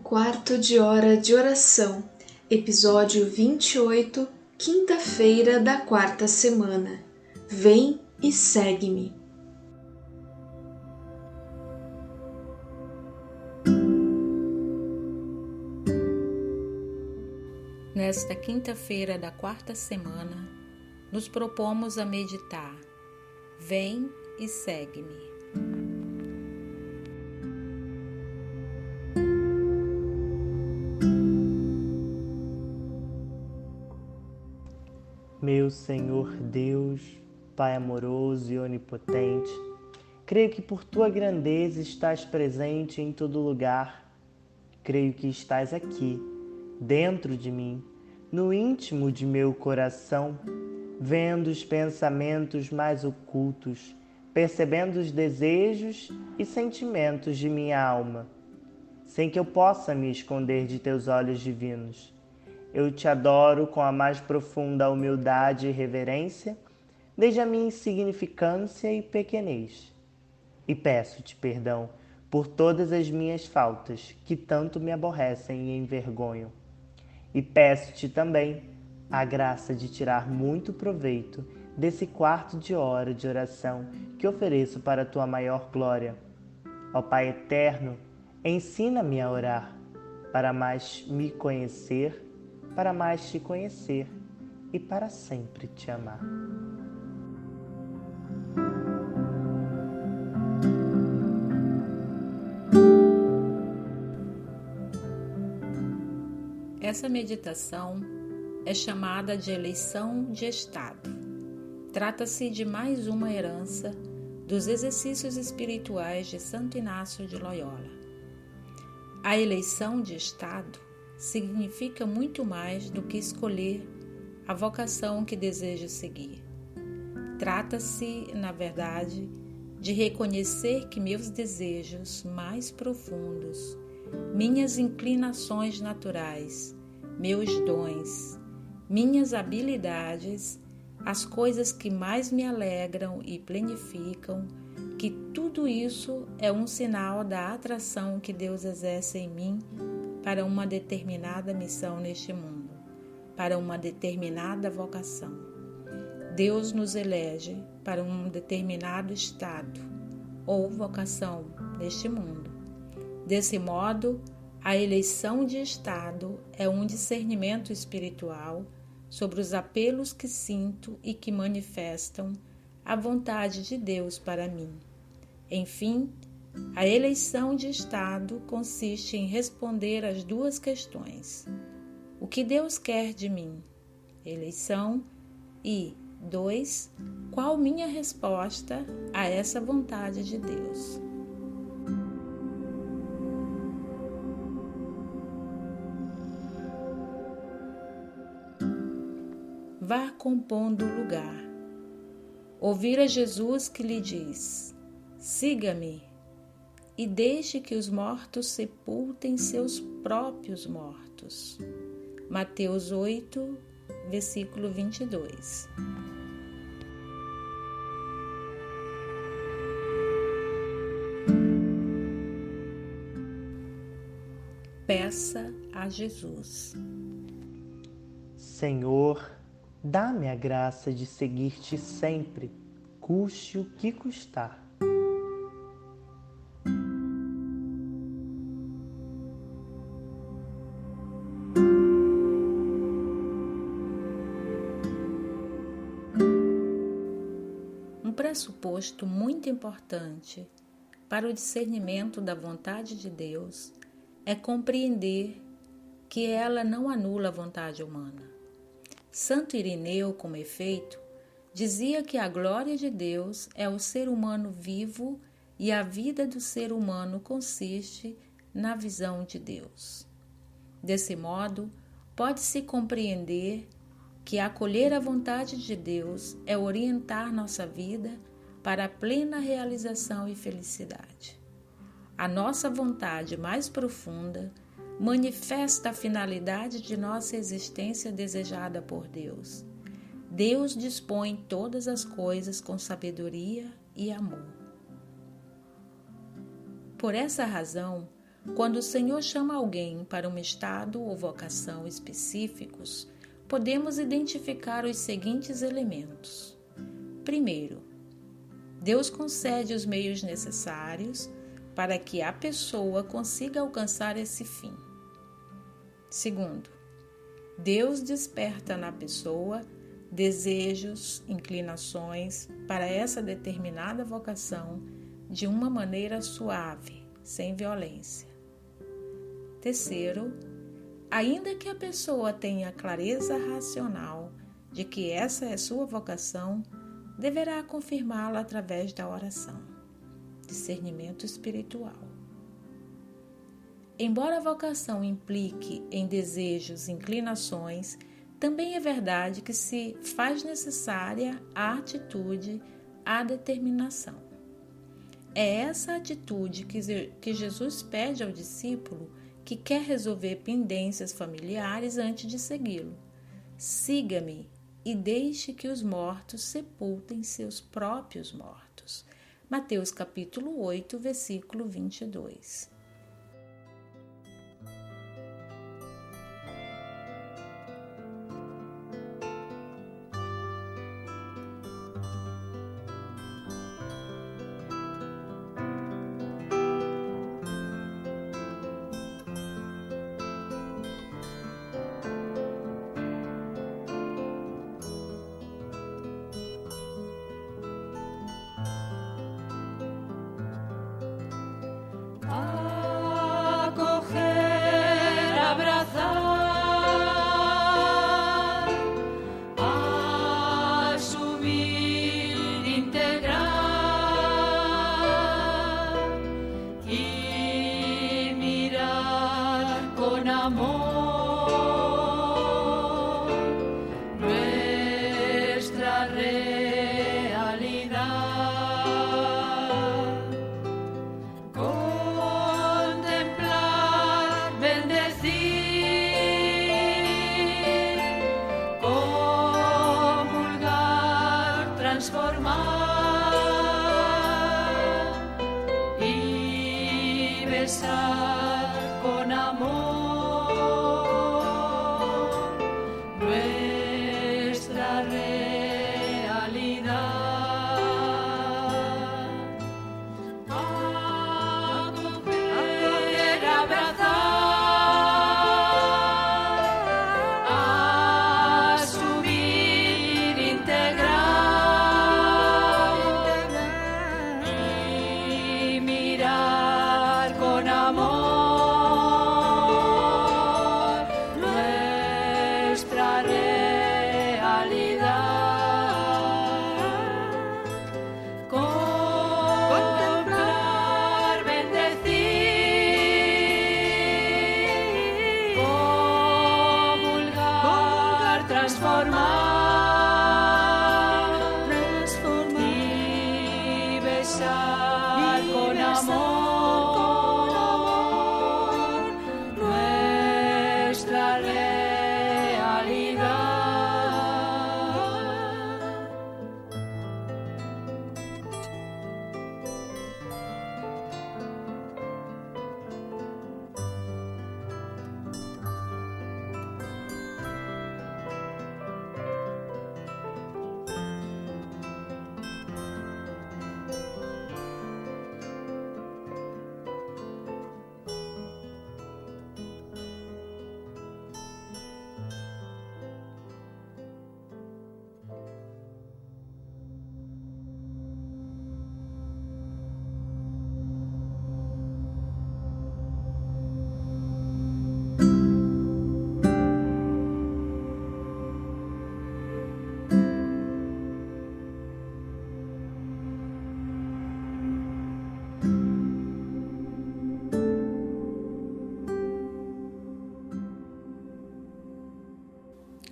quarto de hora de oração, episódio 28, quinta-feira da quarta semana. Vem e segue-me. Nesta quinta-feira da quarta semana, nos propomos a meditar. Vem e segue-me. Meu Senhor Deus, Pai amoroso e onipotente, creio que por Tua grandeza estás presente em todo lugar. Creio que estás aqui, dentro de mim, no íntimo de meu coração, vendo os pensamentos mais ocultos, percebendo os desejos e sentimentos de minha alma, sem que eu possa me esconder de Teus olhos divinos. Eu te adoro com a mais profunda humildade e reverência, desde a minha insignificância e pequenez. E peço-te perdão por todas as minhas faltas, que tanto me aborrecem e envergonham. E peço-te também a graça de tirar muito proveito desse quarto de hora de oração que ofereço para a tua maior glória. Ó Pai eterno, ensina-me a orar, para mais me conhecer, para mais te conhecer e para sempre te amar. Essa meditação é chamada de eleição de estado. Trata-se de mais uma herança dos exercícios espirituais de Santo Inácio de Loyola. A eleição de estado significa muito mais do que escolher a vocação que deseja seguir. Trata-se, na verdade, de reconhecer que meus desejos mais profundos, minhas inclinações naturais, meus dons, minhas habilidades, as coisas que mais me alegram e planificam, que tudo isso é um sinal da atração que Deus exerce em mim para uma determinada missão neste mundo, para uma determinada vocação. Deus nos elege para um determinado estado ou vocação neste mundo. Desse modo, a eleição de estado é um discernimento espiritual sobre os apelos que sinto e que manifestam a vontade de Deus para mim. Enfim, a eleição de estado consiste em responder às duas questões: o que Deus quer de mim? Eleição. E 2. Qual minha resposta a essa vontade de Deus? Vá compondo o lugar. Ouvir a Jesus que lhe diz: siga-me, e deixe que os mortos sepultem seus próprios mortos. Mateus 8, versículo 22. Peça a Jesus. Senhor, dá-me a graça de seguir-te sempre, custe o que custar. Um pressuposto muito importante para o discernimento da vontade de Deus é compreender que ela não anula a vontade humana. Santo Irineu, com efeito, dizia que a glória de Deus é o ser humano vivo e a vida do ser humano consiste na visão de Deus. Desse modo, pode-se compreender que acolher a vontade de Deus é orientar nossa vida para a plena realização e felicidade. A nossa vontade mais profunda manifesta a finalidade de nossa existência desejada por Deus. Deus dispõe todas as coisas com sabedoria e amor. Por essa razão, quando o Senhor chama alguém para um estado ou vocação específicos, podemos identificar os seguintes elementos. Primeiro, Deus concede os meios necessários para que a pessoa consiga alcançar esse fim. Segundo, Deus desperta na pessoa desejos, inclinações para essa determinada vocação de uma maneira suave, sem violência. Terceiro, ainda que a pessoa tenha clareza racional de que essa é sua vocação, deverá confirmá-la através da oração. Discernimento espiritual. Embora a vocação implique em desejos e inclinações, também é verdade que se faz necessária a atitude, a determinação. É essa atitude que Jesus pede ao discípulo que quer resolver pendências familiares antes de segui-lo. Siga-me e deixe que os mortos sepultem seus próprios mortos. Mateus capítulo 8, versículo 22. Con amor nuestra realidad. Acoger, abrazar, asumir, integrar y mirar con amor.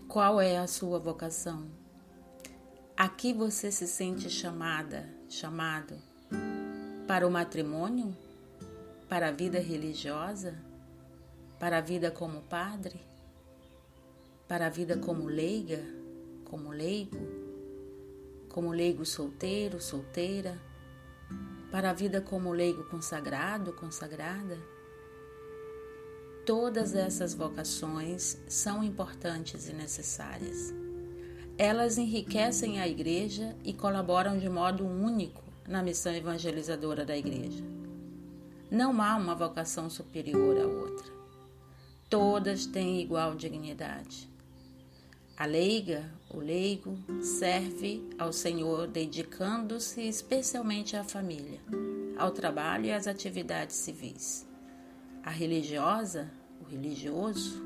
Qual é a sua vocação? A que você se sente chamado? Para o matrimônio? Para a vida religiosa? Para a vida como padre? Para a vida como leiga? Como leigo? Como leigo solteiro, solteira? Para a vida como leigo consagrado, consagrada? Todas essas vocações são importantes e necessárias. Elas enriquecem a Igreja e colaboram de modo único na missão evangelizadora da Igreja. Não há uma vocação superior à outra. Todas têm igual dignidade. A leiga, o leigo, serve ao Senhor dedicando-se especialmente à família, ao trabalho e às atividades civis. A religiosa, o religioso,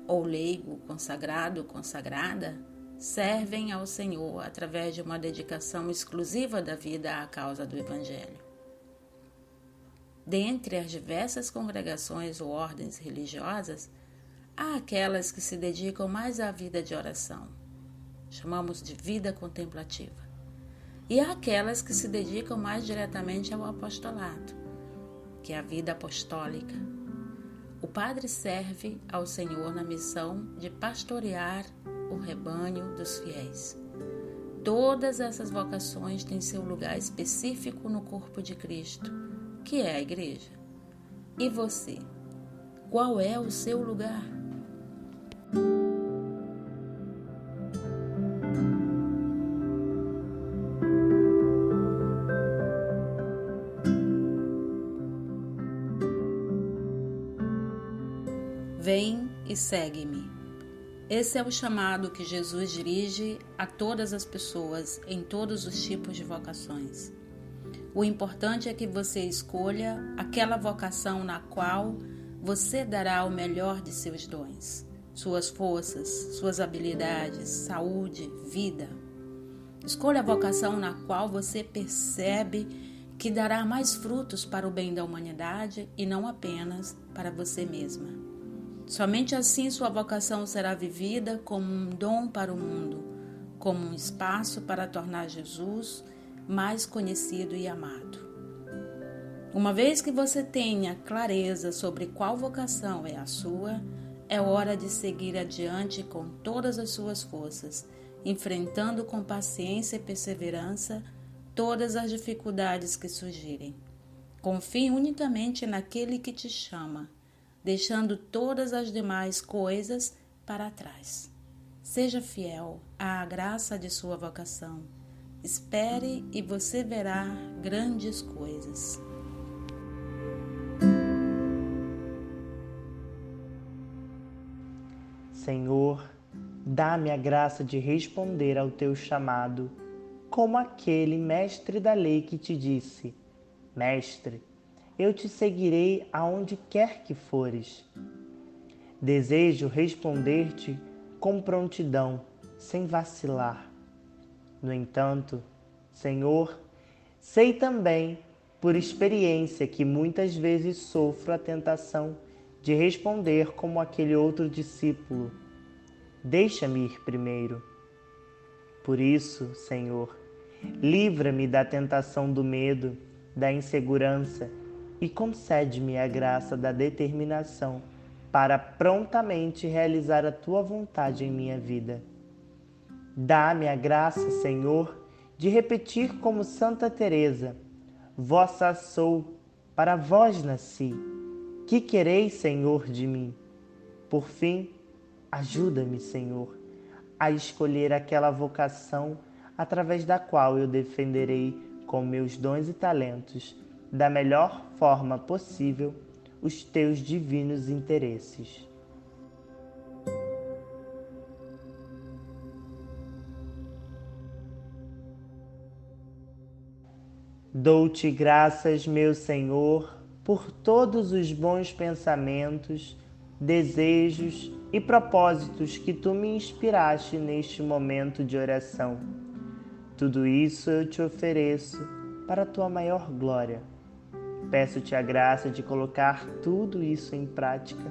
ou leigo, consagrado, consagrada, servem ao Senhor através de uma dedicação exclusiva da vida à causa do Evangelho. Dentre as diversas congregações ou ordens religiosas, há aquelas que se dedicam mais à vida de oração, chamamos de vida contemplativa, e há aquelas que se dedicam mais diretamente ao apostolado, que é a vida apostólica. O padre serve ao Senhor na missão de pastorear o rebanho dos fiéis. Todas essas vocações têm seu lugar específico no corpo de Cristo, que é a Igreja. E você? Qual é o seu lugar? Vem e segue-me. Esse é o chamado que Jesus dirige a todas as pessoas em todos os tipos de vocações. O importante é que você escolha aquela vocação na qual você dará o melhor de seus dons, suas forças, suas habilidades, saúde, vida. Escolha a vocação na qual você percebe que dará mais frutos para o bem da humanidade e não apenas para você mesma. Somente assim sua vocação será vivida como um dom para o mundo, como um espaço para tornar Jesus mais conhecido e amado. Uma vez que você tenha clareza sobre qual vocação é a sua, é hora de seguir adiante com todas as suas forças, enfrentando com paciência e perseverança todas as dificuldades que surgirem. Confie unicamente naquele que te chama, deixando todas as demais coisas para trás. Seja fiel à graça de sua vocação. Espere e você verá grandes coisas. Senhor, dá-me a graça de responder ao teu chamado, como aquele mestre da lei que te disse: Mestre, eu te seguirei aonde quer que fores. Desejo responder-te com prontidão, sem vacilar. No entanto, Senhor, sei também, por experiência, que muitas vezes sofro a tentação de responder como aquele outro discípulo: Deixa-me ir primeiro. Por isso, Senhor, livra-me da tentação do medo, da insegurança e concede-me a graça da determinação para prontamente realizar a tua vontade em minha vida. Dá-me a graça, Senhor, de repetir como Santa Teresa: Vossa sou, para vós nasci. Que quereis, Senhor, de mim? Por fim, ajuda-me, Senhor, a escolher aquela vocação através da qual eu defenderei com meus dons e talentos, da melhor forma possível, os teus divinos interesses. Dou-te graças, meu Senhor, por todos os bons pensamentos, desejos e propósitos que tu me inspiraste neste momento de oração. Tudo isso eu te ofereço para a tua maior glória. Peço-te a graça de colocar tudo isso em prática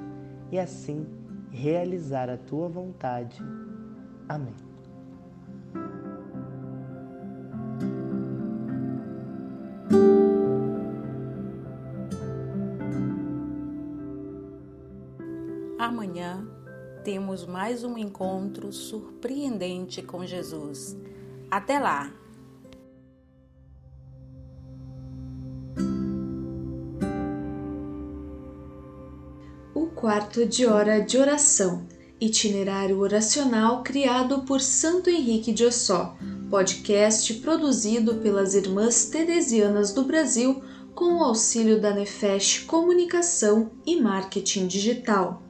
e assim realizar a tua vontade. Amém. Amanhã temos mais um encontro surpreendente com Jesus. Até lá! O quarto de hora de oração, itinerário oracional criado por Santo Henrique de Ossó, podcast produzido pelas Irmãs Teresianas do Brasil com o auxílio da Nefesh Comunicação e Marketing Digital.